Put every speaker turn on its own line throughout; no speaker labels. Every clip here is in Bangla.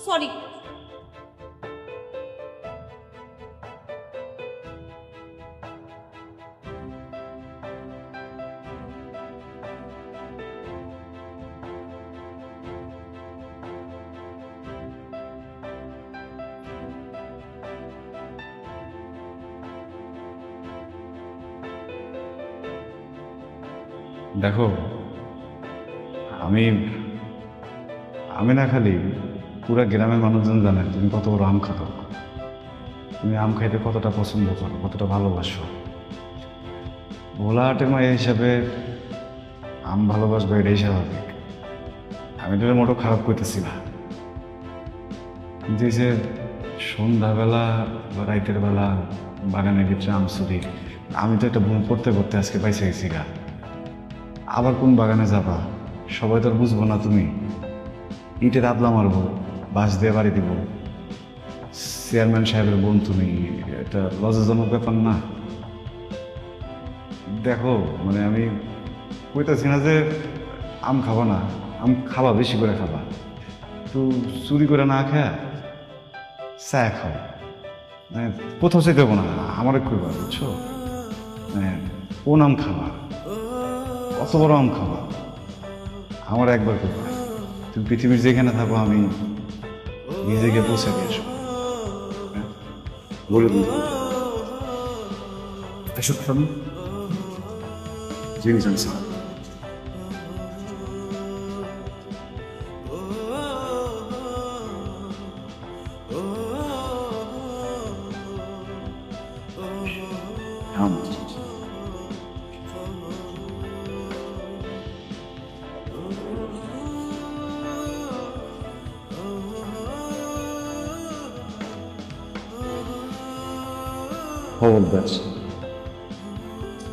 সরি।
দেখো, আমি আমি না খালি পুরা গ্রামের মানুষজন জানে তুমি কত বড় আম খাতো, তুমি আম খাইতে কতটা পছন্দ করো, কতটা ভালোবাসো। ভোলা হাটের মায়ের হিসাবে আম ভালোবাসবো, এটাই স্বাভাবিক। আমি তো মোটো খারাপ করতেছি না। যে সন্ধ্যাবেলা বা রাইতের বেলা বাগানের ভিতরে আম চুরি, আমি তো একটা ভুল করতে করতে আজকে পাইছে গেছি গা। আবার কোন বাগানে যাবা, সবাই তো আর বুঝবো না। তুমি ইটের আদলা মারবো, বাঁশ দিয়ে বাড়ি দিব, চেয়ারম্যান সাহেবের বোন তুমি, এটা লজ্জাজনক ব্যাপার না? দেখো, মানে আমি কইতাছি না যে আম খাবা না, আম খাবা, বেশি করে খাবা, তো চুরি করে না খায় চা খাও। মানে কোথাও চাইতে হবো না, আমার কইবা, বুঝছো? মানে কোন আম খাবা, কত বড় আম খাবা, আমার একবার কইবা। তুমি পৃথিবীর যেখানে থাকো, আমি নিজেকে পৌঁছে দিয়ে আসবো। বলে দিন এসব জিনিস আনছি। খবরদার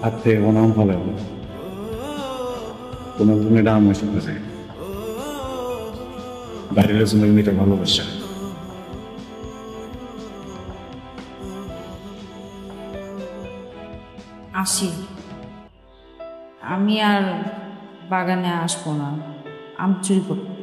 হাত থেকে কোনো আম ফলে কোনো এটা আম এসে গেছে, বাইরের জন্য এটা ভালোবাসা।
আসি, আমি আর বাগানে আসবো না আম চুরি করতে।